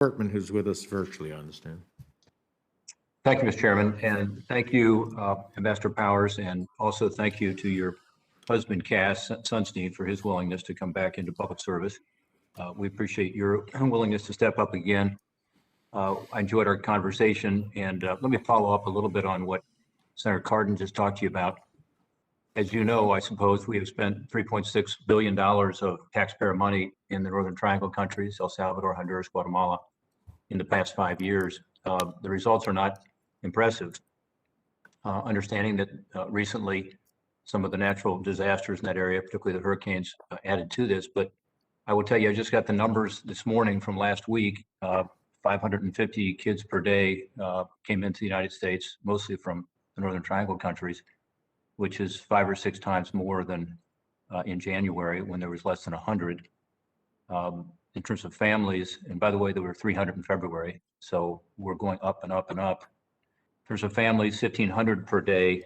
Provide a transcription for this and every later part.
Portman, who's with us virtually, I understand. Thank you, Mr. Chairman, and thank you, Ambassador Powers, and also thank you to your husband, Cass Sunstein, for his willingness to come back into public service. We appreciate your willingness to step up again. I enjoyed our conversation, and let me follow up a little bit on what Senator Cardin just talked to you about. As you know, I suppose we have spent $3.6 billion of taxpayer money in the Northern Triangle countries, El Salvador, Honduras, Guatemala, in the past 5 years. The results are not impressive. Understanding that recently some of the natural disasters in that area, particularly the hurricanes, added to this. But I will tell you, I just got the numbers this morning from last week. 550 kids per day came into the United States, mostly from the Northern Triangle countries, which is 5 or 6 times more than in January when there was less than 100. In terms of families, and by the way, there were 300 in February, so we're going up and up and up. In terms of families, 1,500 per day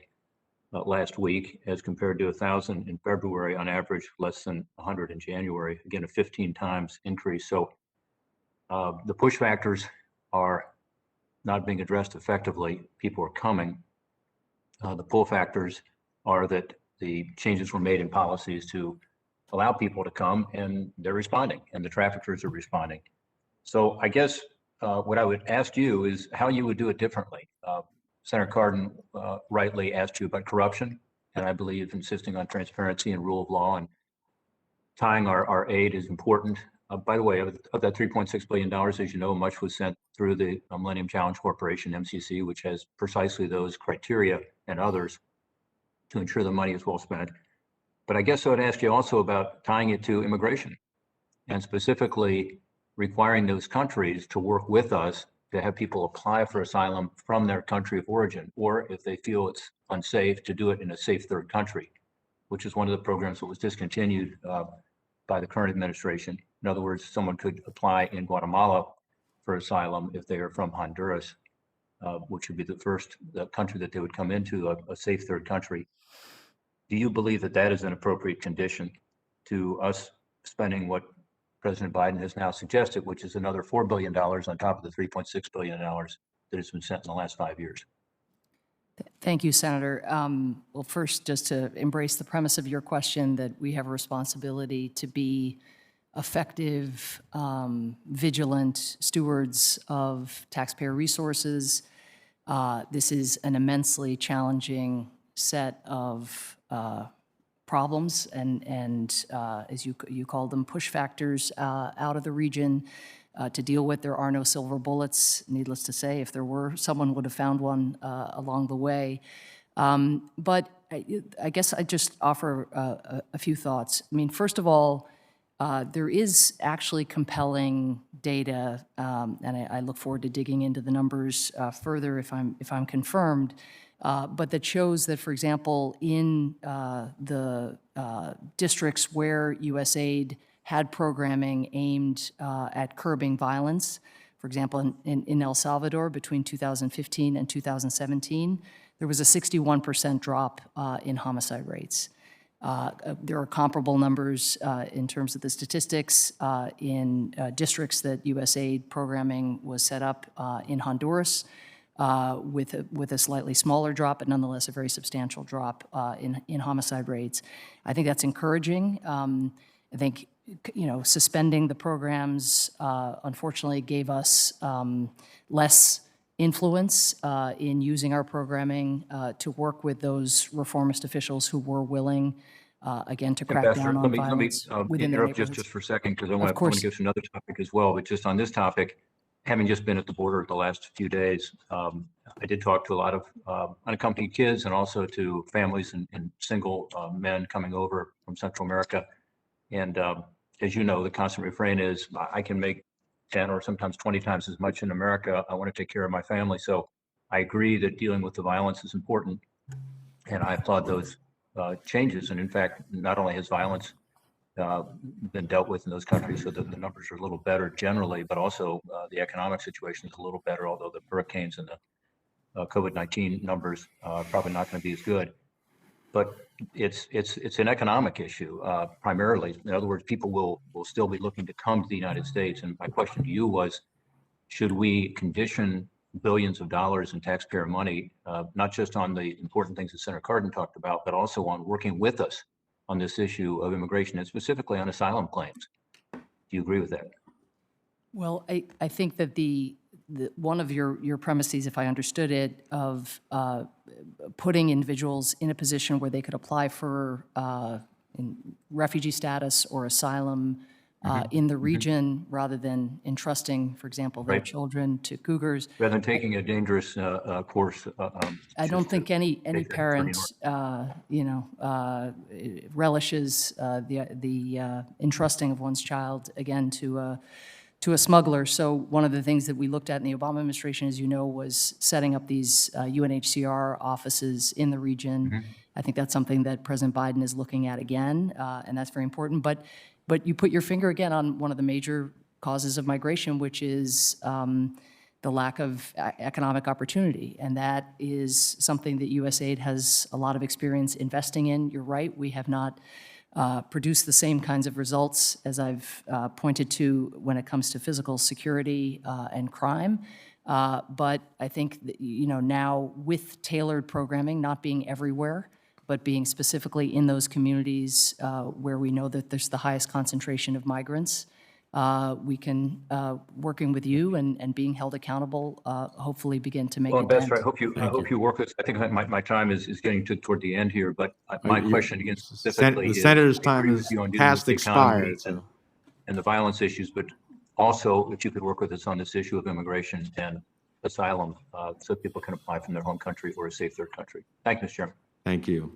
last week, as compared to 1,000 in February, on average, less than 100 in January. Again, a 15 times increase. So the push factors are not being addressed effectively. People are coming. The pull factors are that the changes were made in policies to allow people to come, and they're responding, and the traffickers are responding. So I guess what I would ask you is how you would do it differently. Senator Cardin rightly asked you about corruption, and I believe insisting on transparency and rule of law and tying our aid is important. By the way, of that $3.6 billion, as you know, much was sent through the Millennium Challenge Corporation, MCC, which has precisely those criteria and others to ensure the money is well spent. But I guess I would ask you also about tying it to immigration, and specifically requiring those countries to work with us to have people apply for asylum from their country of origin, or if they feel it's unsafe, to do it in a safe third country, which is one of the programs that was discontinued by the current administration. In other words, someone could apply in Guatemala for asylum if they are from Honduras, which would be the country that they would come into, a safe third country. Do you believe that that is an appropriate condition to us spending what President Biden has now suggested, which is another $4 billion on top of the $3.6 billion that has been sent in the last 5 years? Thank you, Senator. Well, first, just to embrace the premise of your question, that we have a responsibility to be effective, vigilant stewards of taxpayer resources. This is an immensely challenging set of problems and as you call them, push factors out of the region to deal with. There are no silver bullets, needless to say. If there were, someone would have found one along the way. But I guess I just offer a few thoughts. I mean, first of all, there is actually compelling data, and I look forward to digging into the numbers further if I'm confirmed, but that shows that, for example, in the districts where USAID had programming aimed at curbing violence, for example, in El Salvador between 2015 and 2017, there was a 61% drop in homicide rates. There are comparable numbers in terms of the statistics in districts that USAID programming was set up in Honduras with a slightly smaller drop, but nonetheless a very substantial drop in homicide rates. I think that's encouraging. I think, you know, suspending the programs unfortunately gave us less influence in using our programming to work with those reformist officials who were willing, again, to crack down on violence within their neighborhoods. Just for a second, because I want to get to another topic as well. But just on this topic, having just been at the border the last few days, I did talk to a lot of unaccompanied kids and also to families and single men coming over from Central America. And as you know, the constant refrain is, I can make 10 or sometimes 20 times as much in America. I want to take care of my family. So I agree that dealing with the violence is important, and I applaud those changes. And in fact, not only has violence been dealt with in those countries so that the numbers are a little better generally, but also the economic situation is a little better, although the hurricanes and the COVID-19 numbers are probably not going to be as good. But it's an economic issue primarily. In other words, people will still be looking to come to the United States. And my question to you was, should we condition billions of dollars in taxpayer money, not just on the important things that Senator Cardin talked about, but also on working with us on this issue of immigration and specifically on asylum claims? Do you agree with that? Well, I think that one of your premises, if I understood it, of putting individuals in a position where they could apply for refugee status or asylum in the region rather than entrusting, for example, their Right. children to cougars. Rather than taking a dangerous course. I don't just think to any take that parent, journey relishes the entrusting of one's child again to a smuggler. So one of the things that we looked at in the Obama administration, as you know, was setting up these UNHCR offices in the region. I think that's something that President Biden is looking at again, and that's very important. But you put your finger again on one of the major causes of migration, which is the lack of economic opportunity. And that is something that USAID has a lot of experience investing in. You're right, we have not produced the same kinds of results as I've pointed to when it comes to physical security and crime. But I think that, now with tailored programming, not being everywhere, but being specifically in those communities where we know that there's the highest concentration of migrants, we can, working with you and being held accountable, hopefully begin to make Well, a dent. Ambassador, I hope you work with, I think my time is getting toward the end here, but my question again specifically The is, senator's I time agree is with you on dealing with past the economy expired, so. and the violence issues, but also if you could work with us on this issue of immigration and asylum so people can apply from their home country or a safe third country. Thank you, Mr. Chairman. Thank you.